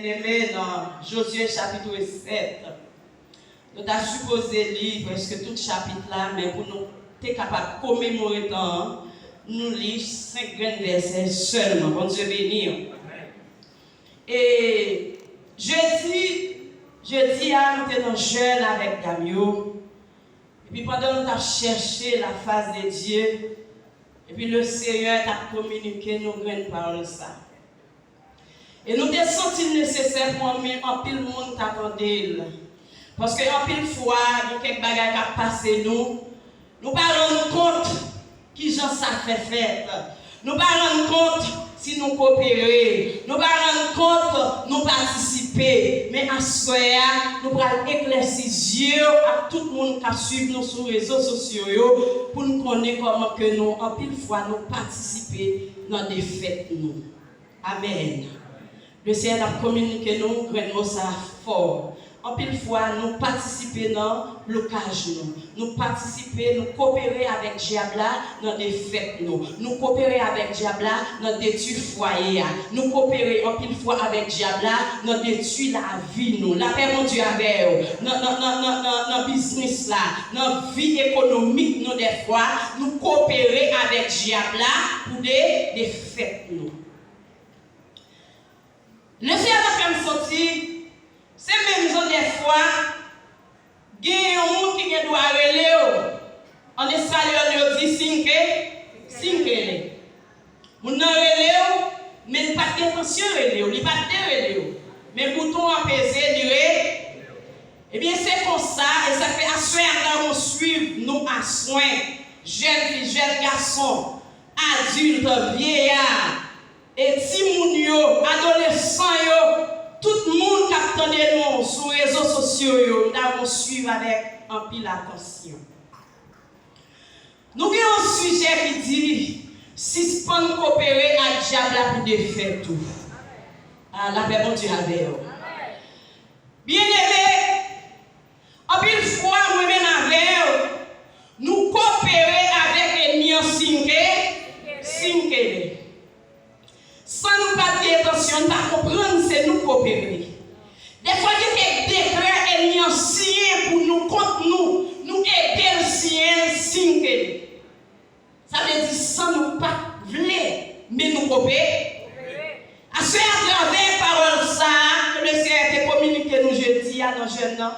Bien-aimé, dans Josué chapitre 7, nous avons supposé lire presque tout chapitre là, mais pour nous être capable de commémorer temps, nous lisons 5 grands versets seulement. Bon Dieu béni. Et jeudi, nous étions jeunes avec Damio. Et puis pendant que nous avons cherché la face de Dieu, et puis le Seigneur a communiqué nos grandes paroles ça. Et nous avons senti nécessaire pour un pile de monde t'attendait. Parce que en pile fois, il y a quelques bagages qui passent nous. Nous ne parlons compte qui j'en ça fait. Nous ne parlons compte si nous coopérons. Nous ne parlons compte nous participer. Mais à ce moment, nous allons éclaircir les yeux à tout le monde qui suit nous sur les réseaux sociaux pour nous connaître comment que nous, en pile fois, nous participer dans des fêtes. Nous. Amen. Le Seigneur a communiqué nous, nous ça fort. En pile fois, nous participer dans l'occasion. Nous participer, nous coopérer avec Diabla dans des fêtes. Nous coopérer avec Diabla dans des foyers. Nous coopérer en pile fois avec Diabla dans des la vie. La paix, mon Dieu, avec dans le business, dans la vie économique, nous, des fois, nous coopérer avec Diabla pour des fêtes. Le Seigneur a fait me sortir, c'est même gens des fois, il y a un monde qui doit aller. En espagnol, on dit cinque. On a relé, mais il n'y a pas d'intention relé, il n'y a pas de relé. Mais bouton apaisé, duré. Eh bien, c'est comme ça, et ça fait à soin, on suit nous à soin. Jeunes filles, jeunes garçons, adultes, vieillards. Et Timounio, adolescents, tout le monde qui attendait nous sur les réseaux sociaux, nous devons suivre avec un pile attention. Nous avons un sujet qui dit si on peut coopérer avec Diabla pour défaire tout. Ah, la paix, bon Dieu, avec vous. Bien aimé, en pile fois, nous-mêmes avec nous coopérer avec les miens cinque. Sans nous pas de attention, pas comprendre, c'est nous coopérer. Des fois, il y a des décrets et des signes pour nous, contre nous aider le sien, signe. Ça veut dire sans nous pas vouloir, mais nous coopérer. À travers parole ça, que le Seigneur a communiqué nous jeudi à nos jeunes,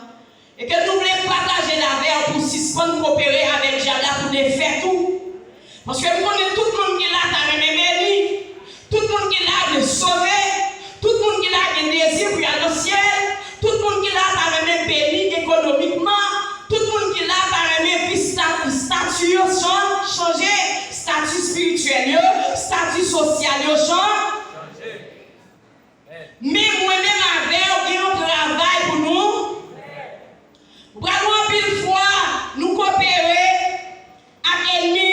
et que nous voulons partager la verre pour suspendre coopérer avec Diabla pour défaire tout. Parce que nous connaissons tout le monde qui est là, dans le même élit. Tout le monde qui est là de sauver, tout le monde qui est là de désir pour aller au ciel, tout le monde qui est là par le même pays économiquement, tout le monde qui est là par le même statut changer, statut spirituel, statut social changer. Mais moi-même avec un travail pour nous. Vraiment pile fois nous coopérer avec l'ennemi.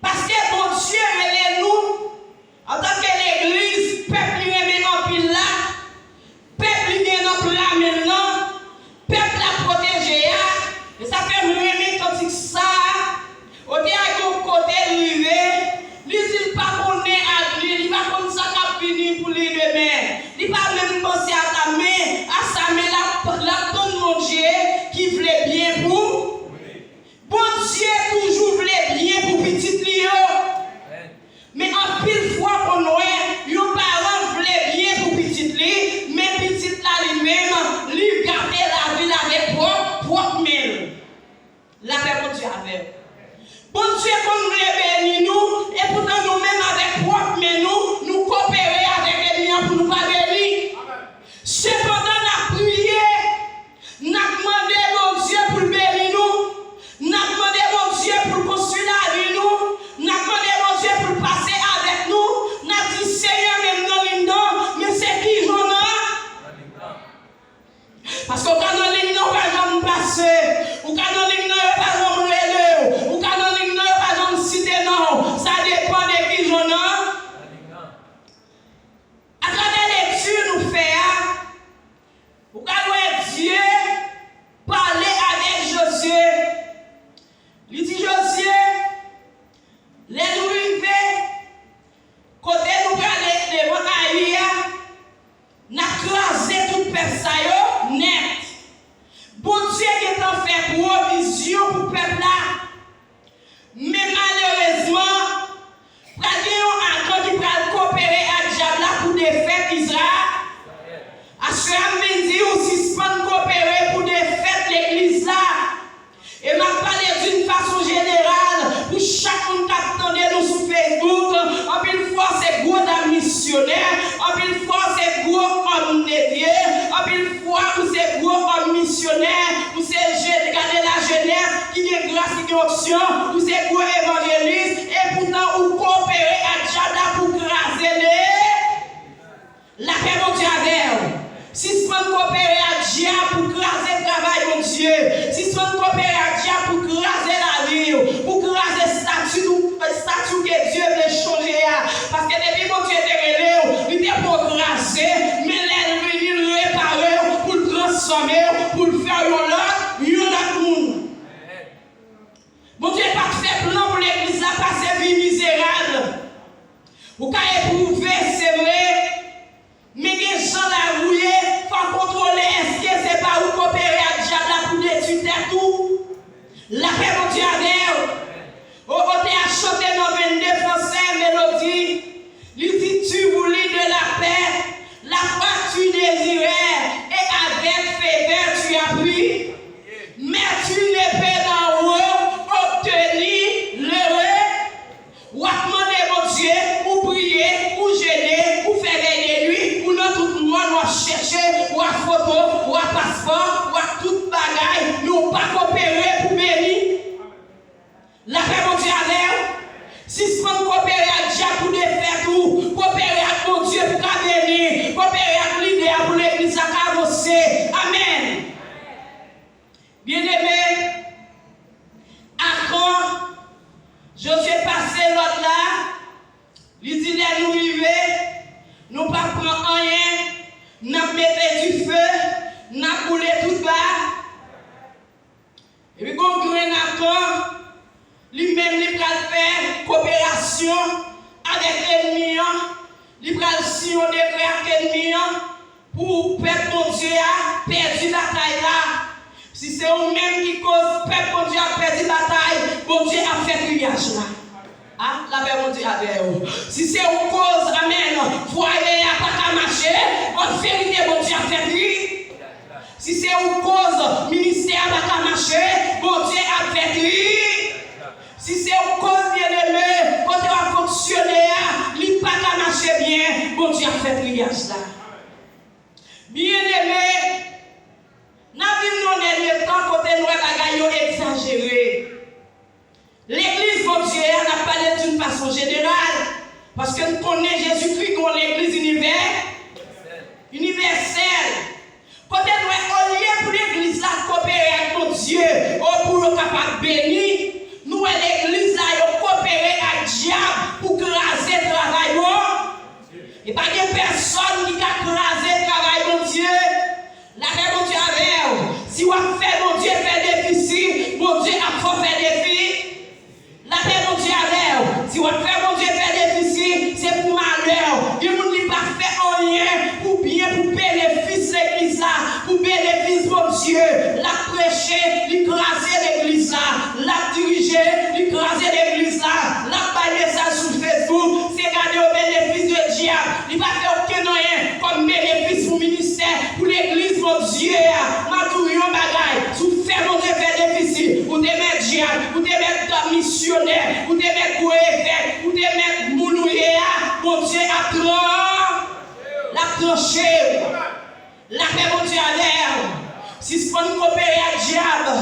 Parce que bon Dieu est nous, en tant que l'église, peuple lui est en pile là, peuple lui est en pile là maintenant, peuple l'a protégé, et ça fait me remettre quand ça, au dernier côté lui, il dit pas qu'on est à lui, il va comme ça qu'a fini pour lui pasteur m'a dit ou suspend coopérer pour défaire l'église là. Et m'a parlé d'une façon générale pour chaque monde qui attendait nous sur Facebook. En pile fois c'est gros d'un missionnaire, en pile fois c'est gros homme de Dieu, en pile fois c'est gros homme missionnaire, ou c'est garder la jeunesse qui est grâce qui est option, ou c'est gros évangéliste, et pourtant ou coopérer à Djada pour craser la paix mon Dieu avec. Si ce qu'on coopérer à Dieu pour craser le travail, mon Dieu. Si ce qu'on coopérer à Dieu pour craser la vie, pour craser le statut que Dieu veut changer. Parce que depuis mon Dieu est révélé, il était pour craser, mais il est venu le réparer, pour le transformer, pour le faire un autre monde. Mon Dieu n'a pas fait plan pour l'église, là, passer vie misérable. Vous pouvez éprouver, c'est vrai. Mais les gens la rouillé, il faut contrôler est-ce que c'est pas où coopérer à Diable pour détruire tout. La paix mon Dieu avec. Au côté à chanter dans 22 français mélodie. Il dit tu voulais de la paix, la foi tu désirais et avec faveur tu as pris. Mais tu n'es pas dans haut, obtenu l'heureux. Ou à demander mon Dieu, ou prier, ou gêner, ou faire veiller lui, ou dans tout le monde, ou à chercher, ou à photo, ou à passeport, ou à toute bagaille, nous pas coopérer pour bénir. La paix mon Dieu avec. Si ce qu'on coopérer à Dieu pour défaire tout, coopérer avec mon Dieu pour bénir, coopérer avec l'idée pour l'église à avancer. Amen. Bien-aimé, à quand je suis passé l'autre là, il dit nous vivre, nous pas prendre rien, nous mettre du feu, nous couler tout bas. Et puis quand on accord, lui-même il va faire coopération avec l'ennemi, il va sillonner avec l'ennemi pour perdre mon Dieu à perdre la bataille là. Si c'est eux-mêmes qui cause peuple, mon Dieu a perdu la bataille, mon Dieu a fait criage là. Ah, la paix, mon Dieu a fait. Si c'est une cause, amen, foyer n'a pas qu'à marcher, en vérité, mon Dieu a fait criage. Si c'est une cause, ministère n'a pas qu'à marcher, mon Dieu a fait criage. Si c'est une cause bien-aimée, quand on va fonctionner, il n'a pas qu'à marcher bien, mon Dieu a fait criage là. Bien-aimé, nous vivons dans le temps côté nous avons exagéré. L'église, mon Dieu, n'a pas parlé d'une façon générale. Parce que nous connaissons Jésus-Christ comme l'église universelle. Côté nous avons lié pour l'église là coopérer avec mon Dieu. Pour nous capables de bénir. Nous, l'église là, coopérer avec le diable pour craser le travail. Et pas de personne qui a crasé le travail, mon Dieu. La paix, mon Dieu, avec. Si vous faites, mon Dieu, fait déficit, mon Dieu a fait défi. La paix, mon Dieu, avec. Si vous faites, mon Dieu, fait déficit, c'est pour malheur. Il ne dit pas faire rien pour bien, pour bénéfice l'église là, pour bénéfice, mon Dieu. La prêcher, l'écraser l'église là, la diriger, l'écraser l'église là, la bailler ça sur Facebook, c'est garder au bénéfice de diable. Il ne va faire aucun rien comme bénéfice pour le ministère, pour l'église, mon Dieu. Matouillon bagaille, sous faire mon Dieu faire déficit, ou te mettre diable, ou te mettre missionnaire, ou te mettre pour effet, ou te mettre mounouye, mon Dieu apprend la tranchée. La paix, mon Dieu, à l'air. Si ce qu'on coopérer à diable,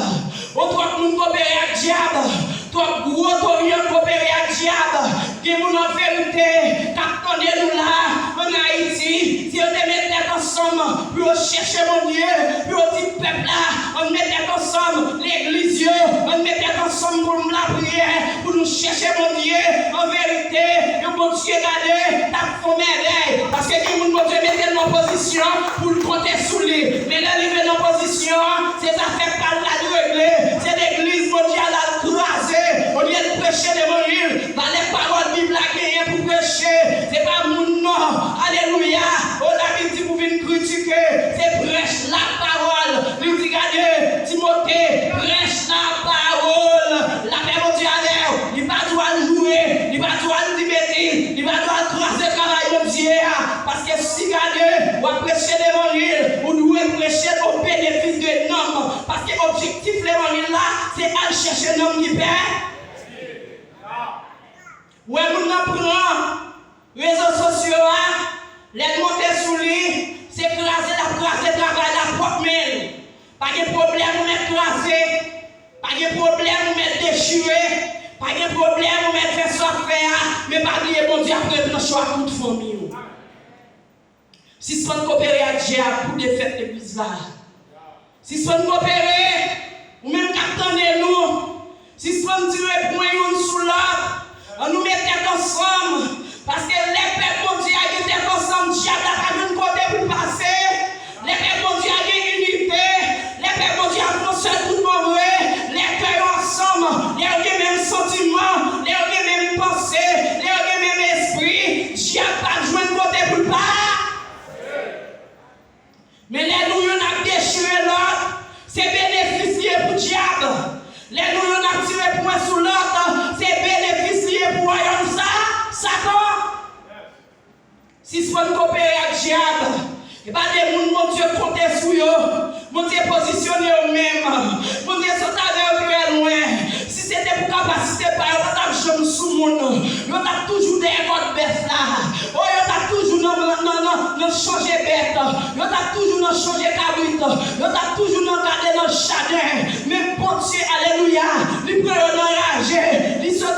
autre monde coopérer à diable, toi gros torion coopérer à diable, qui est mon vérité, qu'attendez nous là, en Haïti, si on te mettait ensemble, pour chercher mon Dieu, pour dire peuple là, on mettait ensemble l'église, on mettait ensemble pour la prière, pour nous chercher mon Dieu, en vérité, que mon Dieu garde, t'as fait merveille, parce que qui mon Dieu mettait en position pour le compter sous lui, mais là, il est en position, c'est affaires par la régler, c'est l'église, mon Dieu, à la craser, au lieu de prêcher l'évangile, dans les paroles bibliques pour prêcher, c'est pas mon nom, alléluia, on a dit pour venir critiquer, c'est prêche la parole, lui dit regardez, Timothée, prêche la parole, la paix mon Dieu à l'air, il va devoir jouer, il va devoir dire bêtises, il va devoir craser le travail mon Dieu, parce que si regardez, on va prêcher l'évangile, l'échelle au bénéfice de l'homme. Parce que l'objectif là, c'est aller chercher l'homme qui perd. Ouais, nous prenons les réseaux sociaux, les monter sous lui, c'est craser travail, la propre mail. Pas de problème, nous mettre crasé. Pas de problème, nous mettre déchiré. Pas de problème, nous mettre faire soit faire. Mais pas de bon Dieu après le choix toute famille. Si soit coopérer à Dieu pour défaire l'église là. Si soit coopérer, ou même qu'attendez nous. Si soit tirer point sous l'autre, on nous mettait ensemble. Parce que les pères bon Dieu étaient ensemble, Dieu a pas de côté pour passer. Les pères bon Dieu ont unité. Les pères bon Dieu ont pensé tout le monde. Les pères ensemble, les ont les mêmes sentiments, les ont les mêmes pensées, les ont les mêmes esprits. Dieu n'a pas joué de côté pour passer. Mais les nous, on a déchiré l'autre, c'est bénéficier pour le diable. Les nous, on a tiré point sur l'autre, c'est bénéficier pour royaume ça quoi? Si ce qu'on coopérer avec le diable, et pas des gens, mon Dieu, compter sur eux, mon Dieu, positionner eux-mêmes, mon Dieu, sont avec très loin. Si c'était pour capacité, par exemple, on a sous le monde, on a toujours des écoles bêtes là, on a toujours non changé bête, on a toujours changé cabrit, on a toujours gardé notre chagrin, mais bon Dieu, alléluia, il peut enrager, il saute en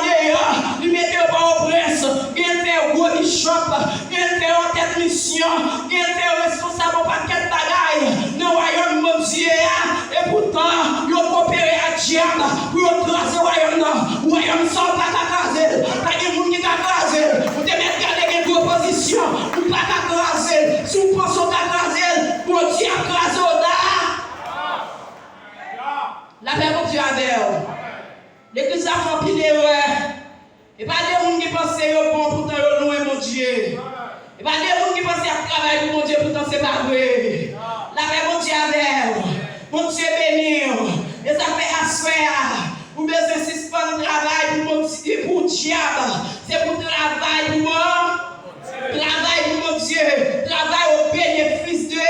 dehors, il met au prince, il fait au gros bishop, il fait en tête mission, il fait responsable au paquet de bagailles, dans le royaume de Dieu, et pourtant, il a coopéré à diable pour craser le royaume sans pas craser, pas de monde qui a crasé, vous te mettez avec une opposition, vous pas craser, si vous pensez à craser, pour Dieu craser au da. La paix pour Dieu avec vous. L'église a fait pile d'erreurs. Et pas des gens qui pensent que c'est bon, pourtant c'est loin, mon Dieu. Et pas des gens qui pensent à travailler pour mon Dieu, pourtant c'est pas vrai. La paix pour Dieu avec vous. Mon Dieu béni. Et ça fait asseoir. Vous besoin suspendre le travail pour le diable. C'est pour le travail pour moi. Travail pour mon Dieu. Travail au bénéfice de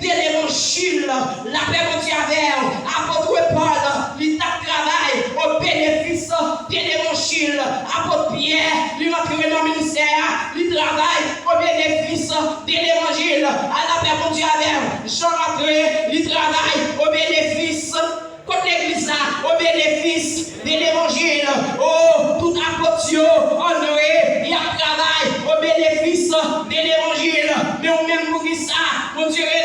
l'évangile. La paix pour Dieu avec vous. Apôtre Paul, il travaille au bénéfice de l'évangile. Apôtre Pierre, il rentre dans le ministère. Il travaille au bénéfice de l'évangile. À la paix pour Dieu avec vous. Jean André, il travaille au bénéfice contre l'église, au bénéfice de l'évangile. Oh, tout apôtre honoré, il travaille au bénéfice de l'évangile. Mais au même pour ça, mon Dieu est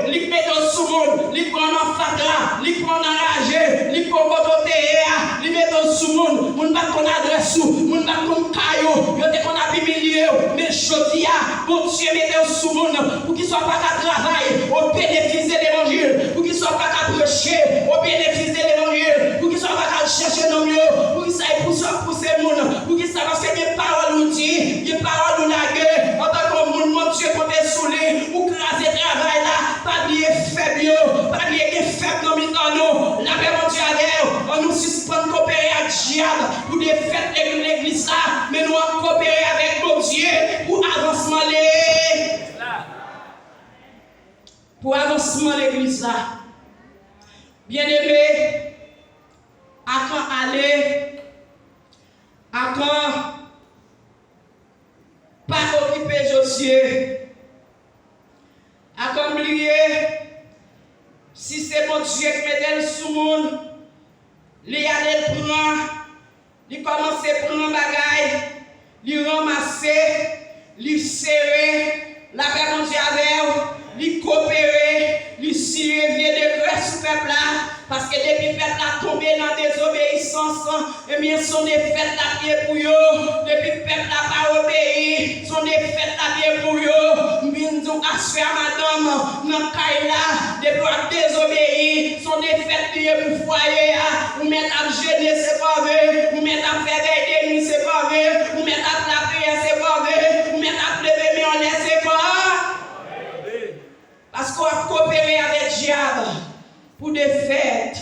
il met dans sous monde, il prend en fatra, il prend en rage, il prend en terre, il met dans sous monde, mon bat qu'on adresse, mon bat qu'on caillou, il te qu'on a milieu, mais chodia, mon Dieu met dans sous monde pour qu'il soit pas qu'à travailler au bénéfice de l'évangile, pour qu'il soit pas qu'à prêcher au bénéfice de l'évangile, pour qu'il soit pas qu'à chercher nos mieux, pour qu'il soit pousser le monde, pour qu'il soit parce que des paroles nous disent, des paroles nous laguent, en tant que monde, mon Dieu compte sous lui, pour craser le travail là, pas de faible, pas de faible dans nous, la paix mon Dieu avec on nous suspend de coopérer avec diable pour défaire l'église là, mais nous allons coopérer avec mon Dieu pour avancement de l'église là. Bien-aimé, à quand aller, à quand pas occuper Josué, à quand oublier, si c'est mon Dieu qui met le sous monde, il y a des prendre, il commence à prendre bagaille, il ramasser, il serrer, la paix mon Dieu avec il coopérer, il sirer vieux de grâce au peuple là, parce que depuis le peuple a tombé dans la désobéissance, et bien son défaite la pied pour eux, depuis le peuple n'a pas obéi, son défaite la pied pour eux, Minzou a fait à madame, dans Kaila, depuis a désobéi, son défaite lié pour foyer, ou mettre à gêner, c'est pas vrai, ou mettre à faire des nuits, c'est pas vrai, ou mettre à la prière, c'est pas vrai, ou mettre à lever, mais on laisse, c'est pas. Parce qu'on a coopéré avec le diable pour défaire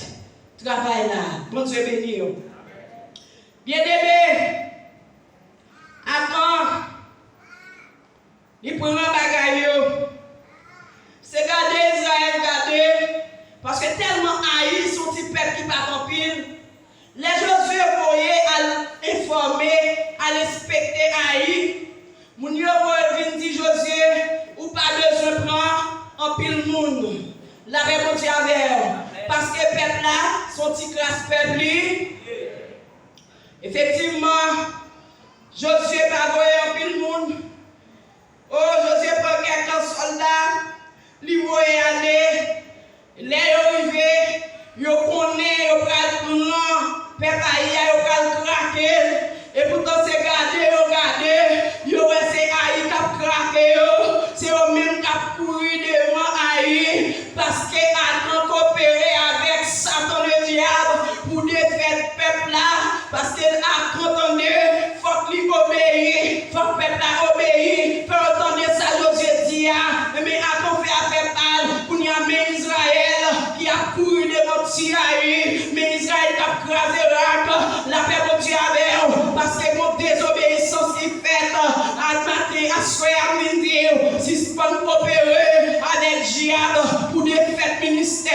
le travail là. Bon Dieu béni. Bien-aimé, attends, il prend un bagaille. C'est garder Israël en pile monde. La réponse avec parce que peuple là, son petit classe peuple. Effectivement, Josué va voir en pile monde. Oh, Josué prend quelques soldats, lui voit aller. Les arrivés, ils connaissent, ils prennent peuple ils prennent craquer. Et pourtant, c'est garder, ils restent haïs, cap craquer, c'est eux-mêmes qui couru devant haïs, parce que Adam coopéré avec Satan le diable pour défaire le peuple là, parce que Adam il faut qu'il obéisse, il faut que le peuple là obéisse, il faut entendre ça, Josué dit, mais Adam fait affaire mal pour y amener Israël qui a couru devant Tiraï, mais Israël a crasé la paix de Dieu avec parce que mon désobéissance est faite à matin, à soir, à midi, si c'est pas coopérer avec diable pour défaire ministère,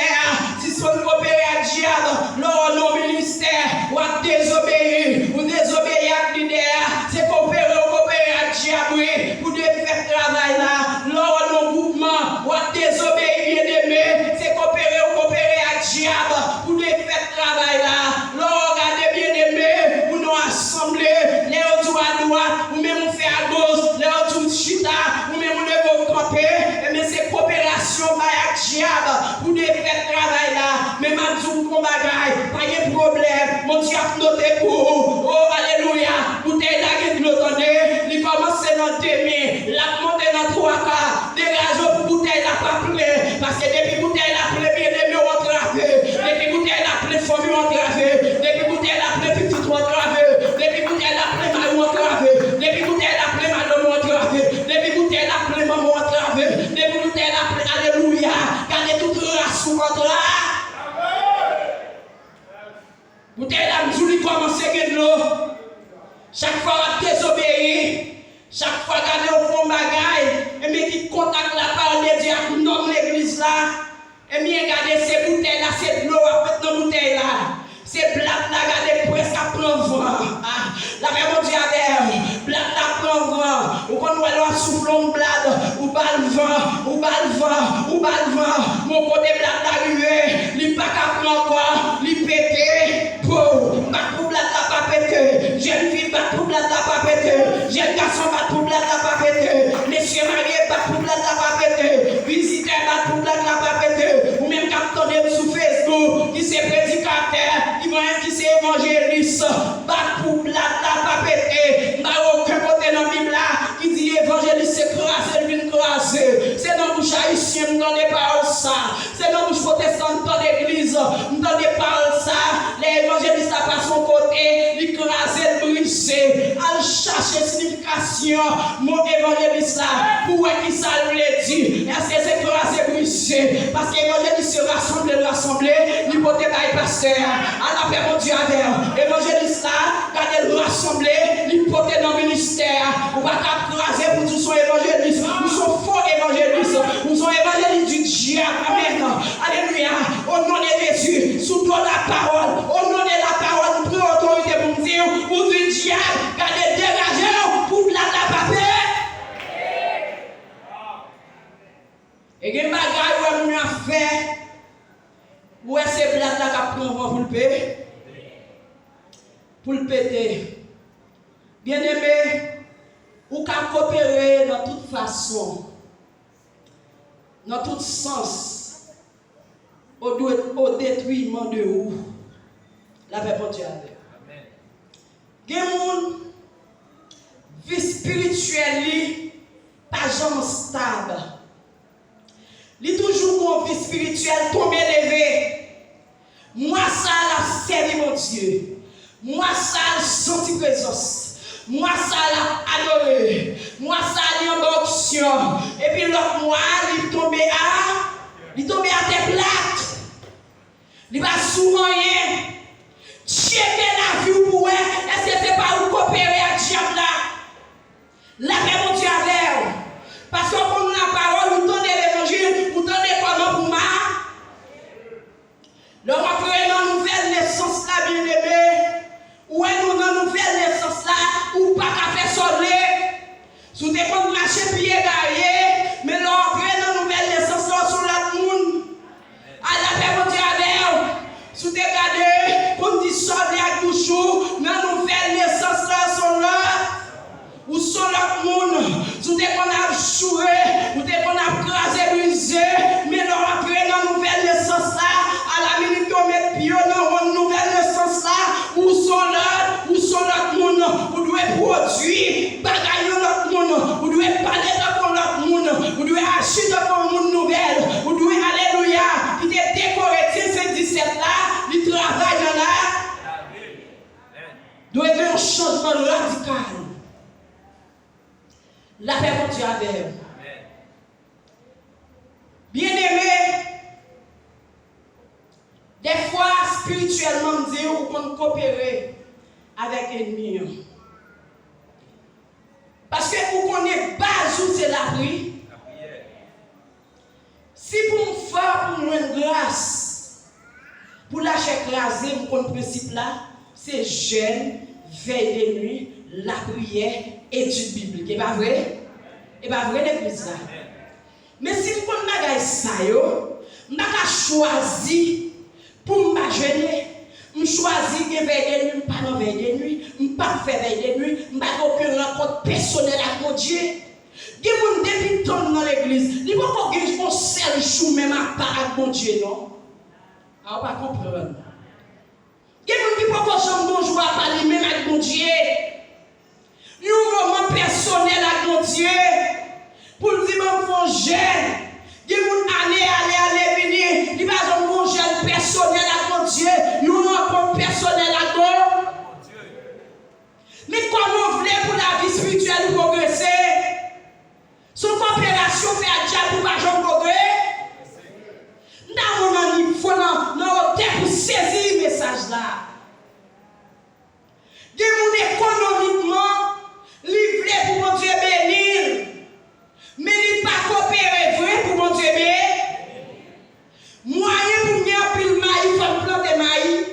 si c'est pas coopérer avec diable, non ministère, ou à désobéir, ou désobéir à l'idée, c'est coopérer avec diable pour défaire travail là, non mouvement, ou à désobéir bien aimé, c'est coopérer avec diable pour défaire travail là, non regardez bien aimé, ou non assembler, les autres à droite, ou même on fait à gauche, les autres chita, ou même on le camper, mais c'est coopération avec diable pour défaire travail là, mais ma dit qu'on bagaille, pas de problème, mon Dieu a noté pour oh alléluia, bouteille là qui nous donne, il commence dans demi, la monte dans 3 quarts, dégage pour bouteille là pas plein, parce que depuis bouteille là plein, bien aimé on travé, depuis bouteille là plein, famille on travé, depuis bouteille là plein, petit on travé, depuis bouteille là plein, mal on travé, depuis bouteille là plein, madame on travé, depuis bouteille là plein, maman on travé, depuis bouteille là plein, alléluia, gardez toute race sous votre là. Bouteille là, nous commence à gagner de l'eau. Chaque fois on désobéir, chaque fois qu'on au fond bagaille, et bien qui contacte la parole de Dieu, qui nomme l'église là, et bien regardez ces bouteilles là, c'est de l'eau après dans bouteille là. Ces blattes là, regardez presque à prendre vent. La même Dieu avec blattes là prend vent. Ou quand nous allons souffler une blade, ou bal vent, ou bal vent, ou bal vent. Mon côté blatte là arrivé, il pas qu'à prendre quoi, il pété. Pour battre pour blatte là pas pété. Jeune fille battre pour blatte là pas pété. Jeune garçon battre pour blatte là pas pété. Messieurs mariés battre pour blatte là pas pété. Visiteurs battre pour blatte là pas pété. Ou même capteur sur Facebook qui c'est prédicateur. Qui c'est évangéliste, bat pour blatte là, pas pété, n'a aucun côté dans la Bible là, qui dit évangéliste c'est crasé, vient crasé. C'est dans la bouche haïtienne, dans les paroles ça. C'est dans la bouche protestante, dans l'église, dans les paroles ça. Les évangélistes à pas son côté, ils crasent, brisé. Al chercher signification, mon évangéliste là, pour qui ça lui dit. Est-ce que c'est crasé, brisé? Parce que l'évangéliste se rassemble, il peut être pasteur. À la paix, mon Dieu, avec évangéliste là, quand elle rassemble, il peut être dans le ministère. On va craser pour tous son évangéliste. Nous sommes faux évangélistes. Nous sommes évangélistes du diable. Amen. Alléluia. Au nom de Jésus, sous ton la parole, au nom de la parole, nous prenons autorité pour nous dire, pour du diable, gardez dégagé pour la papier. Et que bagaille où on a fait, où est-ce que blague là qui prend pour le payer? Pour le péter. Bien aimé, ou qu'à coopérer dans toute façon, dans tout sens, au détruisement de vous. La paix pour Dieu. Amen. Il y a des gens, vie spirituelle, pas jamais stable. Il y a toujours une vie spirituelle tombée élevée. Moi, ça, la servi mon Dieu. Moi, ça, la senti présence. Moi, ça, la adoré. Moi, ça, la onction. Et puis, l'autre mois, il tombe à tes plaques. Il va souvent rien. Checker la vie pour elle. Est-ce que c'est pas vous coopérer avec diable là? La paix mon Dieu avec vous. Parce que comme la parole, vous donnez l'évangile, vous donnez comment pour moi. Le rentrer dans la nouvelle naissance là, bien aimé. Où est nous dans la nouvelle naissance là, ou pas qu'à faire sonner. Sous des comptes marcher pieds garés, mais l'entrée spirituellement me dire ou qu'on coopérer avec l'ennemi. Parce que vous connaissez base où c'est la prière. Si pour me faire pour une grâce, pour lâcher écraser mon principe là, c'est jeûne, veille de nuit, la prière, étude biblique. Et pas vrai? Et pas vrai l'église là. Mais si vous connaissez ça, je vais choisir pour me jeûner. Je choisis de veiller de nuit, pas de veille de nuit, je ne pas faire veille de nuit, je ne pas aucune rencontre personnelle avec mon Dieu. Il y a des gens qui sont dans l'église, il n'y a pas de seul chou même à part avec mon Dieu, non? On ne va pas comprendre. Il y a des gens qui ne sont pas bonjour à parler même avec mon Dieu. Il y a un moment personnel avec mon Dieu pour dire que mon jeune. Il y a des gens aller, venir. Il n'y a pas un bon jeune personnel avec mon Dieu. Il y a un rencontre personnel avec mon Dieu. Mais comment vous voulez pour la vie spirituelle progresser? Son coopération fait à diable pour pas jamais progresser. Il faut dans terre pour saisir le message là. Des gens économiquement livrés pour mon Dieu bénir. Mais il pas coopérer vrai pour mon Dieu bénir. Moyen pour bien pile maïs, il faut planter maïs.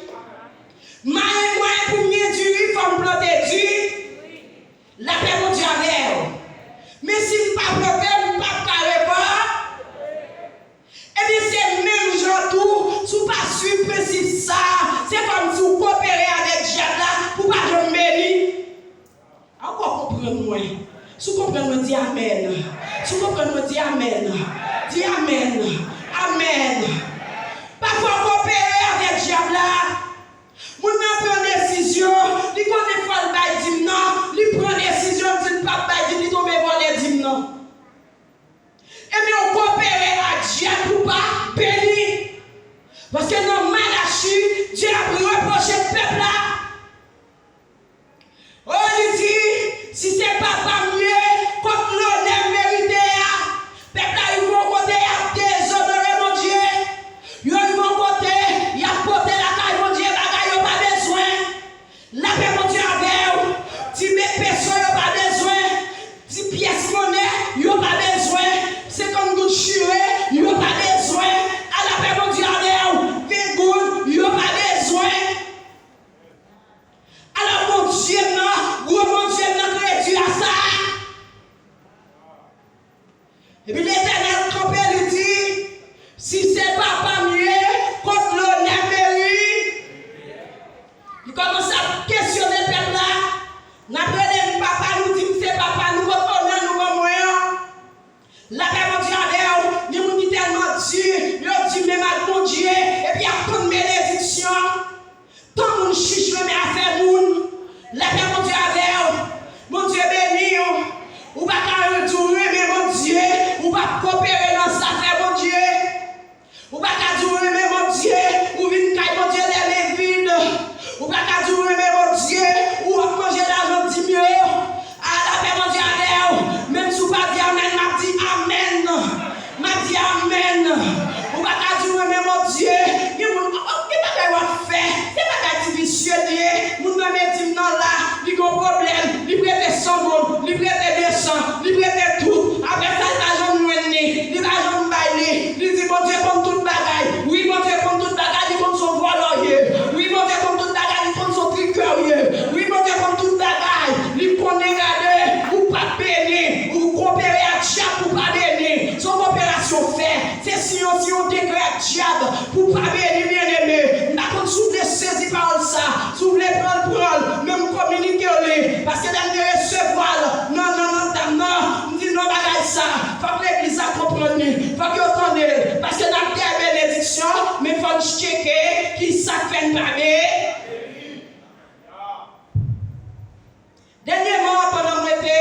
Moyen pour bien du riz, il faut planter du. La paix mon Dieu avec. Mais si je ne pas planter, je ne pas carrer pas. Et bien c'est même genre tout, si vous ne pas suivre le principe ça, c'est comme si vous coopérez avec diable là pour pas que je bénisse. Encore comprendre-moi. Si vous comprenez, dis Amen. Si vous comprenez, dis Amen. Dis Amen. Amen. Parfois, coopérer avec diable là. Vous prend une décision, il connaît pas le bail d'hymne, non. Il prend une décision, il ne pas bail d'hymne, il tombe dans les d'hymne, non. Et bien, on coopère à Dieu pour pas bénir. Parce que dans Malachie, Dieu a reproché le peuple là. Oh, il dit, si c'est pas mieux, comme l'honneur mérité, le peuple là, ils vont côté à déshonorer mon Dieu. Ils vont côté, il a porté la caille, mon Dieu, la caille, pas besoin. La paix, mon Dieu, avec si mes personnes n'ont pas besoin, si pièces monnaie, ils n'ont pas besoin. C'est comme vous chirez, ils n'ont pas besoin. À la paix, mon Dieu, avec Végoun, ils n'ont pas besoin. Alors, mon Dieu, mon Dieu, créé à ça. Et puis l'Éternel campé lui dit, si c'est pas mieux, contre l'honneur mérite. Il commence à questionner le peuple là. N'appelez papa, nous dit, c'est papa, nous honneur, nous moyen. La paix, mon Dieu, il nous dit tellement Dieu, il dit même à mon Dieu, et puis il y a plein de bénédictions. Tant mon chiche le met à faire moun. La paix, mon Dieu, mon Dieu béni, ou pas qu'à retourner, mais mon Dieu, ou pas coopérer dans sa affaire, mon Dieu. Ou pas qu'à retourner, mais mon Dieu, ou vine caille, mon Dieu, les vides. Ou pas qu'à retourner, mais mon Dieu, ou manger l'argent 10 mieux. À la paix, mon Dieu, même si vous pas dit Amen, m'a dit Amen. M'a dit Amen. Ou pas qu'à retourner, mais mon Dieu, il n'y a pas de faire. C'est pas d'activité, mon nom est dit non là, il y a un problème, il prête 100 gold, il prête 200, il prête tout. Après ça, l'argent nous est né, l'argent nous baille, il dit bon Dieu comme toute bagaille. Oui, bon Dieu comme toute bagaille, il compte son voiloyer. Oui, bon Dieu comme toute bagaille, il compte son tricourier. Oui, bon Dieu comme toute bagaille, il compte regarder, ou pas bénir, ou coopérer à diable pour pas bénir. Son opération fait, c'est si on décrète à diable pour pas bénir, bien aimé. N'a pas de souffle saisi par ça, si vous voulez prendre, même communiquer, parce que dans le recevoir, non, on dit non, bagaille ça, faut que l'église comprenne, faut que vous entendez, parce que dans la bénédiction, mais il faut checker qui ça fait pas bien. Dernièrement, pendant que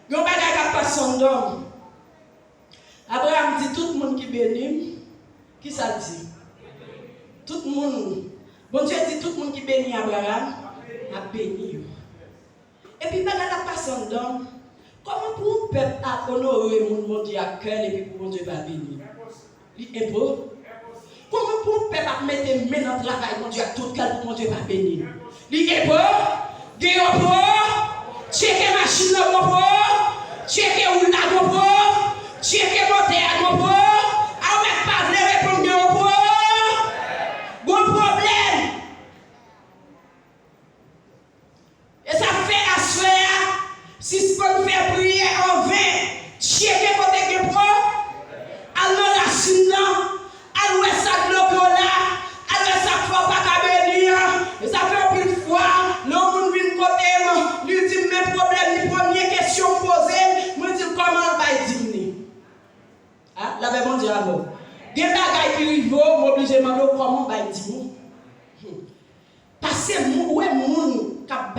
nous avons bagaille qui passe en dôme, Abraham dit tout le monde qui bénit, qui ça dit? Tout le monde. Bon Dieu dit tout le monde qui bénit Abraham a béni. Et puis, quand on a passé en dôme, comment pour le peuple a honoré mon Dieu à cœur et puis pour mon Dieu va bénir? C'est impossible. Comment pour ne pas mettre main dans le travail, mon Dieu, à tout cas, mon Dieu, va bénir. Il est bon, il est bon, checker machine là, bon, checker où là, bon, checker moteur, bon, on met pas de répondre, bon problème. Et ça fait asseoir, si ce qu'on fait prier en vain, checker côté que pro, alors la chine là, alors ça de l'eau là, alors ça faut pas qu'à bénir, et ça fait un peu de fois, l'homme vient côté, lui dit mes problèmes, les premières questions posées, me dit comment va diminuer. Ah, la même Dieu alors. Des bagages qui arrivent, m'oblige à demander comment va diminuer. Parce que, ouais, moun,